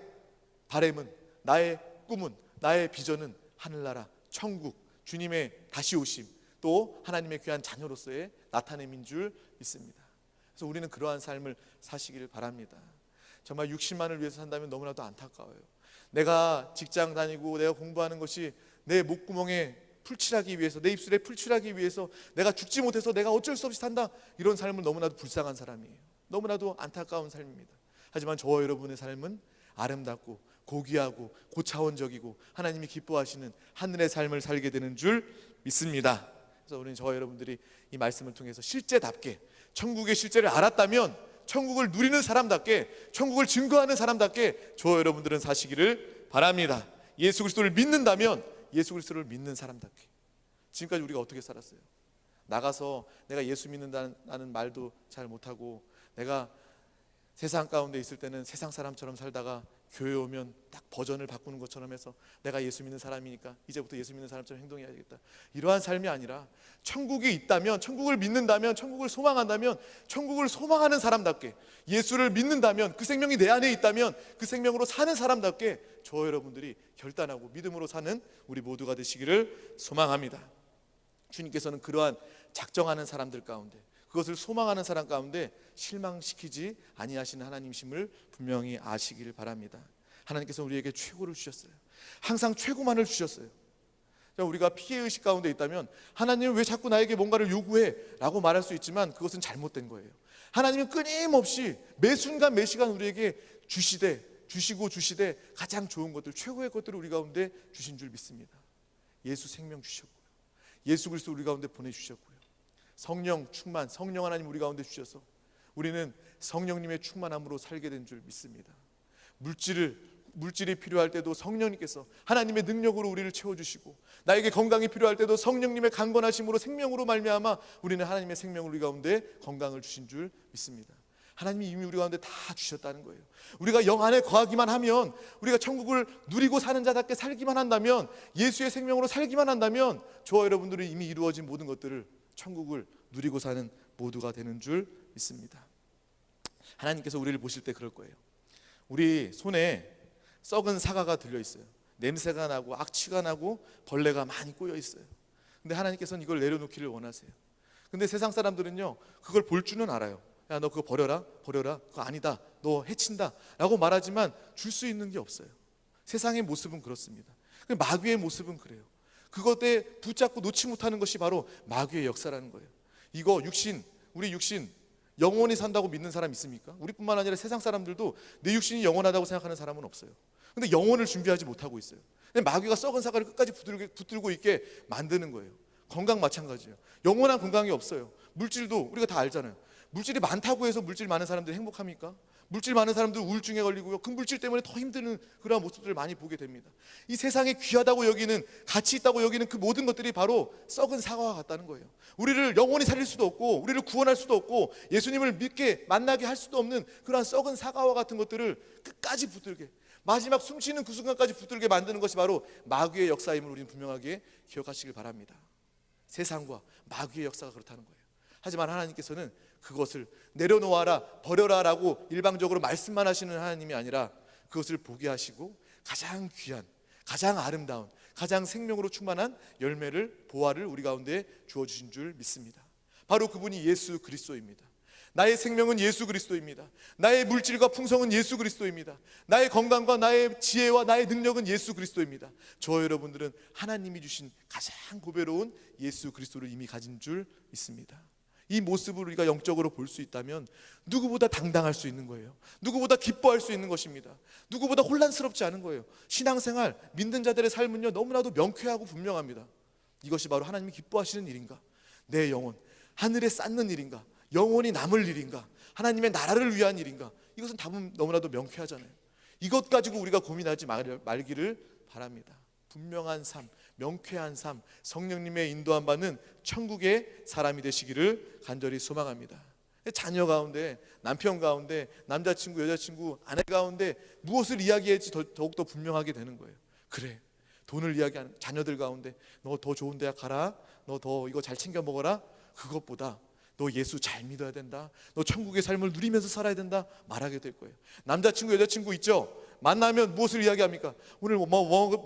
바램은, 나의 꿈은, 나의 비전은 하늘나라, 천국, 주님의 다시 오심, 또 하나님의 귀한 자녀로서의 나타냄인 줄 믿습니다. 그래서 우리는 그러한 삶을 사시기를 바랍니다. 정말 육신만을 위해서 산다면 너무나도 안타까워요. 내가 직장 다니고 내가 공부하는 것이 내 목구멍에 풀칠하기 위해서, 내 입술에 풀칠하기 위해서, 내가 죽지 못해서 내가 어쩔 수 없이 산다, 이런 삶은 너무나도 불쌍한 사람이에요. 너무나도 안타까운 삶입니다. 하지만 저와 여러분의 삶은 아름답고 고귀하고 고차원적이고 하나님이 기뻐하시는 하늘의 삶을 살게 되는 줄 믿습니다. 그래서 우리는 저와 여러분들이 이 말씀을 통해서 실제답게 천국의 실제를 알았다면, 천국을 누리는 사람답게, 천국을 증거하는 사람답게 저와 여러분들은 사시기를 바랍니다. 예수 그리스도를 믿는다면 예수 그리스도를 믿는 사람답게. 지금까지 우리가 어떻게 살았어요? 나가서 내가 예수 믿는다는 말도 잘 못하고, 내가 세상 가운데 있을 때는 세상 사람처럼 살다가 교회 오면 딱 버전을 바꾸는 것처럼 해서 내가 예수 믿는 사람이니까 이제부터 예수 믿는 사람처럼 행동해야 되겠다, 이러한 삶이 아니라, 천국이 있다면, 천국을 믿는다면, 천국을 소망한다면 천국을 소망하는 사람답게, 예수를 믿는다면, 그 생명이 내 안에 있다면 그 생명으로 사는 사람답게 저 여러분들이 결단하고 믿음으로 사는 우리 모두가 되시기를 소망합니다. 주님께서는 그러한 작정하는 사람들 가운데, 그것을 소망하는 사람 가운데 실망시키지 아니하시는 하나님이심을 분명히 아시기를 바랍니다. 하나님께서 우리에게 최고를 주셨어요. 항상 최고만을 주셨어요. 우리가 피해의식 가운데 있다면 하나님은 왜 자꾸 나에게 뭔가를 요구해? 라고 말할 수 있지만 그것은 잘못된 거예요. 하나님은 끊임없이 매 순간 매 시간 우리에게 주시되 가장 좋은 것들, 최고의 것들을 우리 가운데 주신 줄 믿습니다. 예수 생명 주셨고요, 예수 그리스도 우리 가운데 보내주셨고요, 성령 충만, 성령 하나님 우리 가운데 주셔서 우리는 성령님의 충만함으로 살게 된 줄 믿습니다. 물질이 필요할 때도 성령님께서 하나님의 능력으로 우리를 채워주시고, 나에게 건강이 필요할 때도 성령님의 강건하심으로 생명으로 말미암아 우리는 하나님의 생명을 우리 가운데 건강을 주신 줄 믿습니다. 하나님이 이미 우리 가운데 다 주셨다는 거예요. 우리가 영 안에 거하기만 하면, 우리가 천국을 누리고 사는 자답게 살기만 한다면, 예수의 생명으로 살기만 한다면 저와 여러분들은 이미 이루어진 모든 것들을, 천국을 누리고 사는 모두가 되는 줄 믿습니다. 하나님께서 우리를 보실 때 그럴 거예요. 우리 손에 썩은 사과가 들려 있어요. 냄새가 나고 악취가 나고 벌레가 많이 꼬여 있어요. 근데 하나님께서는 이걸 내려놓기를 원하세요. 근데 세상 사람들은요, 그걸 볼 줄은 알아요. 야, 너 그거 버려라, 버려라, 그거 아니다, 너 해친다 라고 말하지만 줄 수 있는 게 없어요. 세상의 모습은 그렇습니다. 마귀의 모습은 그래요. 그것에 붙잡고 놓지 못하는 것이 바로 마귀의 역사라는 거예요. 이거 육신, 우리 육신 영원히 산다고 믿는 사람 있습니까? 우리뿐만 아니라 세상 사람들도 내 육신이 영원하다고 생각하는 사람은 없어요. 근데 영혼을 준비하지 못하고 있어요. 마귀가 썩은 사과를 끝까지 붙들고 있게 만드는 거예요. 건강 마찬가지예요. 영원한 건강이 없어요. 물질도 우리가 다 알잖아요. 물질이 많다고 해서 물질 많은 사람들이 행복합니까? 물질 많은 사람들 우울증에 걸리고요, 그 물질 때문에 더 힘드는 그런 모습들을 많이 보게 됩니다. 이 세상에 귀하다고 여기는, 가치 있다고 여기는 그 모든 것들이 바로 썩은 사과와 같다는 거예요. 우리를 영원히 살릴 수도 없고, 우리를 구원할 수도 없고, 예수님을 믿게 만나게 할 수도 없는 그러한 썩은 사과와 같은 것들을 끝까지 붙들게, 마지막 숨쉬는 그 순간까지 붙들게 만드는 것이 바로 마귀의 역사임을 우리는 분명하게 기억하시길 바랍니다. 세상과 마귀의 역사가 그렇다는 거예요. 하지만 하나님께서는 그것을 내려놓아라, 버려라 라고 일방적으로 말씀만 하시는 하나님이 아니라 그것을 보게 하시고 가장 귀한, 가장 아름다운, 가장 생명으로 충만한 열매를, 보화를 우리 가운데 주어주신 줄 믿습니다. 바로 그분이 예수 그리스도입니다. 나의 생명은 예수 그리스도입니다. 나의 물질과 풍성은 예수 그리스도입니다. 나의 건강과 나의 지혜와 나의 능력은 예수 그리스도입니다. 저 여러분들은 하나님이 주신 가장 고배로운 예수 그리스도를 이미 가진 줄 믿습니다. 이 모습을 우리가 영적으로 볼 수 있다면 누구보다 당당할 수 있는 거예요. 누구보다 기뻐할 수 있는 것입니다. 누구보다 혼란스럽지 않은 거예요. 신앙생활, 믿는 자들의 삶은요, 너무나도 명쾌하고 분명합니다. 이것이 바로 하나님이 기뻐하시는 일인가? 내 영혼, 하늘에 쌓는 일인가? 영원히 남을 일인가? 하나님의 나라를 위한 일인가? 이것은 답은 너무나도 명쾌하잖아요. 이것 가지고 우리가 고민하지 말기를 바랍니다. 분명한 삶, 명쾌한 삶, 성령님의 인도함 받는 천국의 사람이 되시기를 간절히 소망합니다. 자녀 가운데, 남편 가운데, 남자친구, 여자친구, 아내 가운데 무엇을 이야기할지 더욱더 분명하게 되는 거예요. 그래, 돈을 이야기하는 자녀들 가운데 너 더 좋은 대학 가라, 너 더 이거 잘 챙겨 먹어라, 그것보다 너 예수 잘 믿어야 된다, 너 천국의 삶을 누리면서 살아야 된다 말하게 될 거예요. 남자친구, 여자친구 있죠? 만나면 무엇을 이야기합니까? 오늘 뭐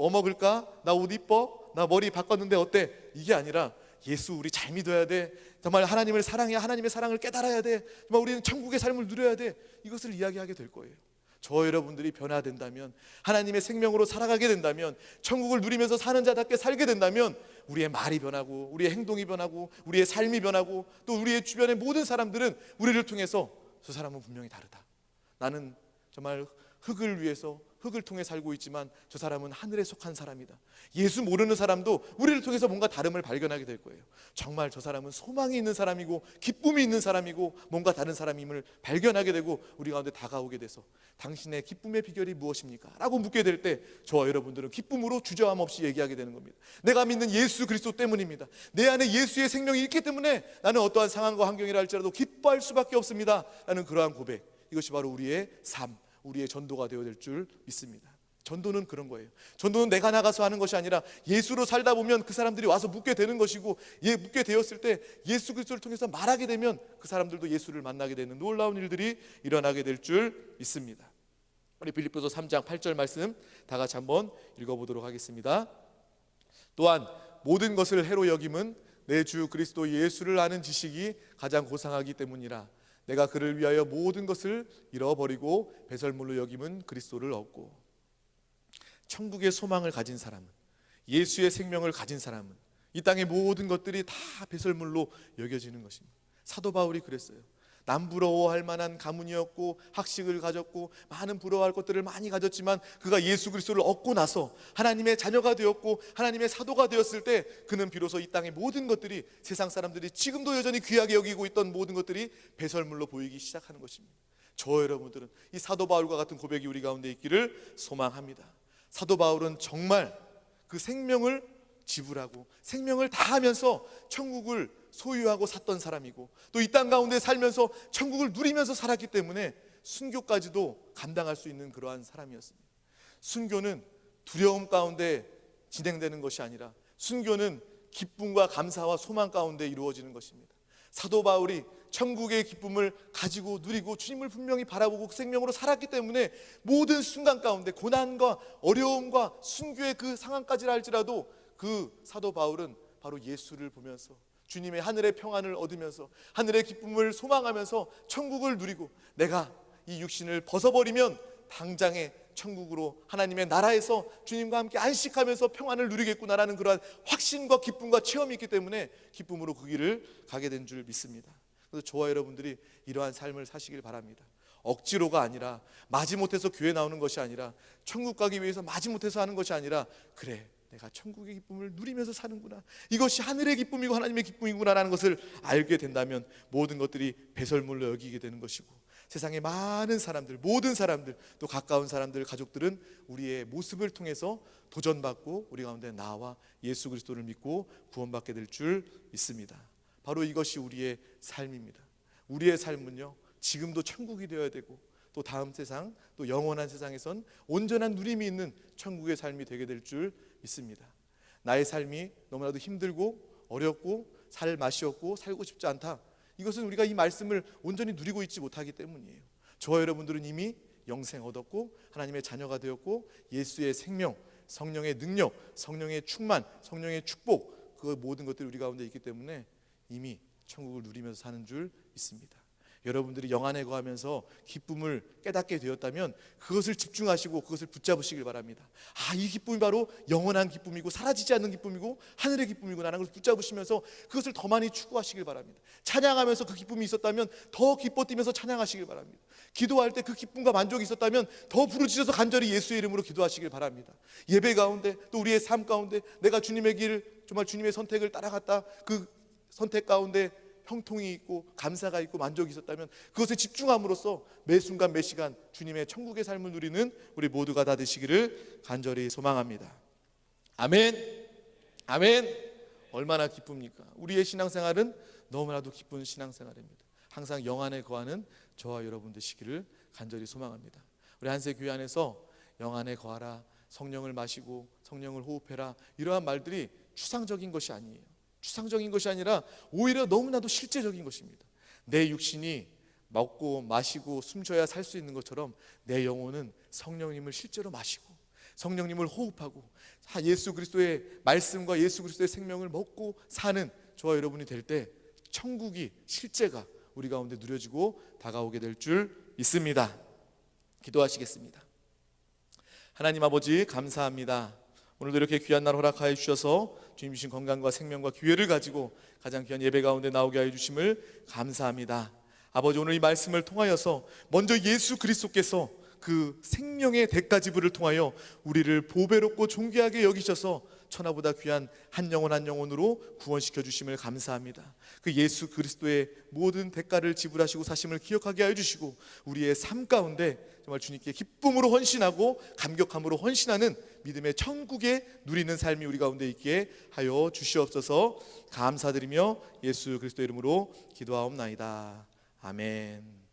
먹을까? 나 옷 이뻐? 나 머리 바꿨는데 어때? 이게 아니라 예수 우리 잘 믿어야 돼, 정말 하나님을 사랑해, 하나님의 사랑을 깨달아야 돼, 정말 우리는 천국의 삶을 누려야 돼, 이것을 이야기하게 될 거예요. 저 여러분들이 변화된다면, 하나님의 생명으로 살아가게 된다면, 천국을 누리면서 사는 자답게 살게 된다면 우리의 말이 변하고, 우리의 행동이 변하고, 우리의 삶이 변하고, 또 우리의 주변의 모든 사람들은 우리를 통해서 저 사람은 분명히 다르다, 나는 정말 흙을 위해서, 흙을 통해 살고 있지만 저 사람은 하늘에 속한 사람이다, 예수 모르는 사람도 우리를 통해서 뭔가 다름을 발견하게 될 거예요. 정말 저 사람은 소망이 있는 사람이고 기쁨이 있는 사람이고 뭔가 다른 사람임을 발견하게 되고 우리 가운데 다가오게 돼서 당신의 기쁨의 비결이 무엇입니까? 라고 묻게 될 때 저와 여러분들은 기쁨으로 주저함 없이 얘기하게 되는 겁니다. 내가 믿는 예수 그리스도 때문입니다. 내 안에 예수의 생명이 있기 때문에 나는 어떠한 상황과 환경이라 할지라도 기뻐할 수밖에 없습니다 라는 그러한 고백, 이것이 바로 우리의 삶, 우리의 전도가 되어야 될 줄 믿습니다. 전도는 그런 거예요. 전도는 내가 나가서 하는 것이 아니라 예수로 살다 보면 그 사람들이 와서 묻게 되는 것이고, 묻게 되었을 때 예수 그리스도를 통해서 말하게 되면 그 사람들도 예수를 만나게 되는 놀라운 일들이 일어나게 될 줄 믿습니다. 우리 빌립보서 3장 8절 말씀 다 같이 한번 읽어보도록 하겠습니다. 또한 모든 것을 해로 여김은 내 주 그리스도 예수를 아는 지식이 가장 고상하기 때문이라. 내가 그를 위하여 모든 것을 잃어버리고 배설물로 여김은 그리스도를 얻고. 천국의 소망을 가진 사람은, 예수의 생명을 가진 사람은 이 땅의 모든 것들이 다 배설물로 여겨지는 것입니다. 사도 바울이 그랬어요. 남 부러워할 만한 가문이었고 학식을 가졌고 많은 부러워할 것들을 많이 가졌지만 그가 예수 그리스도를 얻고 나서 하나님의 자녀가 되었고 하나님의 사도가 되었을 때 그는 비로소 이 땅의 모든 것들이, 세상 사람들이 지금도 여전히 귀하게 여기고 있던 모든 것들이 배설물로 보이기 시작하는 것입니다. 저 여러분들은 이 사도 바울과 같은 고백이 우리 가운데 있기를 소망합니다. 사도 바울은 정말 그 생명을 지불하고 생명을 다하면서 천국을 소유하고 샀던 사람이고, 또 이 땅 가운데 살면서 천국을 누리면서 살았기 때문에 순교까지도 감당할 수 있는 그러한 사람이었습니다. 순교는 두려움 가운데 진행되는 것이 아니라 순교는 기쁨과 감사와 소망 가운데 이루어지는 것입니다. 사도 바울이 천국의 기쁨을 가지고 누리고 주님을 분명히 바라보고 그 생명으로 살았기 때문에 모든 순간 가운데 고난과 어려움과 순교의 그 상황까지를 할지라도 그 사도 바울은 바로 예수를 보면서 주님의 하늘의 평안을 얻으면서 하늘의 기쁨을 소망하면서 천국을 누리고, 내가 이 육신을 벗어버리면 당장에 천국으로 하나님의 나라에서 주님과 함께 안식하면서 평안을 누리겠구나라는 그러한 확신과 기쁨과 체험이 있기 때문에 기쁨으로 그 길을 가게 된 줄 믿습니다. 그래서 저와 여러분들이 이러한 삶을 사시길 바랍니다. 억지로가 아니라, 마지못해서 교회 나오는 것이 아니라, 천국 가기 위해서 마지못해서 하는 것이 아니라, 그래 내가 천국의 기쁨을 누리면서 사는구나, 이것이 하늘의 기쁨이고 하나님의 기쁨이구나 라는 것을 알게 된다면 모든 것들이 배설물로 여기게 되는 것이고, 세상의 많은 사람들, 모든 사람들, 또 가까운 사람들, 가족들은 우리의 모습을 통해서 도전받고 우리 가운데 나와 예수 그리스도를 믿고 구원받게 될 줄 믿습니다. 바로 이것이 우리의 삶입니다. 우리의 삶은요, 지금도 천국이 되어야 되고, 또 다음 세상, 또 영원한 세상에선 온전한 누림이 있는 천국의 삶이 되게 될 줄 믿습니다. 나의 삶이 너무나도 힘들고 어렵고 살 맛이 없고 살고 싶지 않다, 이것은 우리가 이 말씀을 온전히 누리고 있지 못하기 때문이에요. 저와 여러분들은 이미 영생 얻었고 하나님의 자녀가 되었고, 예수의 생명, 성령의 능력, 성령의 충만, 성령의 축복, 그 모든 것들이 우리 가운데 있기 때문에 이미 천국을 누리면서 사는 줄 믿습니다. 여러분들이 영안에 거하면서 기쁨을 깨닫게 되었다면 그것을 집중하시고 그것을 붙잡으시길 바랍니다. 이 기쁨이 바로 영원한 기쁨이고 사라지지 않는 기쁨이고 하늘의 기쁨이구나라는 것을 붙잡으시면서 그것을 더 많이 추구하시길 바랍니다. 찬양하면서 그 기쁨이 있었다면 더 기뻐 뛰면서 찬양하시길 바랍니다. 기도할 때 그 기쁨과 만족이 있었다면 더 부르짖어서 간절히 예수의 이름으로 기도하시길 바랍니다. 예배 가운데, 또 우리의 삶 가운데 내가 주님의 길, 정말 주님의 선택을 따라갔다, 그 선택 가운데 형통이 있고 감사가 있고 만족이 있었다면 그것에 집중함으로써 매 순간 매 시간 주님의 천국의 삶을 누리는 우리 모두가 다 되시기를 간절히 소망합니다. 아멘. 아멘. 얼마나 기쁩니까? 우리의 신앙생활은 너무나도 기쁜 신앙생활입니다. 항상 영안에 거하는 저와 여러분 되시기를 간절히 소망합니다. 우리 한세교회 안에서 영안에 거하라, 성령을 마시고 성령을 호흡해라, 이러한 말들이 추상적인 것이 아니에요. 추상적인 것이 아니라 오히려 너무나도 실제적인 것입니다. 내 육신이 먹고 마시고 숨쉬어야 살 수 있는 것처럼 내 영혼은 성령님을 실제로 마시고 성령님을 호흡하고 예수 그리스도의 말씀과 예수 그리스도의 생명을 먹고 사는 저와 여러분이 될 때 천국이 실제가 우리 가운데 누려지고 다가오게 될 줄 믿습니다. 기도하시겠습니다. 하나님 아버지, 감사합니다. 오늘도 이렇게 귀한 날 허락하여 주셔서 주님 주신 건강과 생명과 기회를 가지고 가장 귀한 예배 가운데 나오게 하여 주심을 감사합니다. 아버지, 오늘 이 말씀을 통하여서 먼저 예수 그리스도께서 그 생명의 대가 지불을 통하여 우리를 보배롭고 존귀하게 여기셔서 천하보다 귀한 한 영혼 한 영혼으로 구원시켜 주심을 감사합니다. 그 예수 그리스도의 모든 대가를 지불하시고 사심을 기억하게 하여 주시고 우리의 삶 가운데 정말 주님께 기쁨으로 헌신하고 감격함으로 헌신하는 믿음의 천국에 누리는 삶이 우리 가운데 있게 하여 주시옵소서. 감사드리며 예수 그리스도 이름으로 기도하옵나이다. 아멘.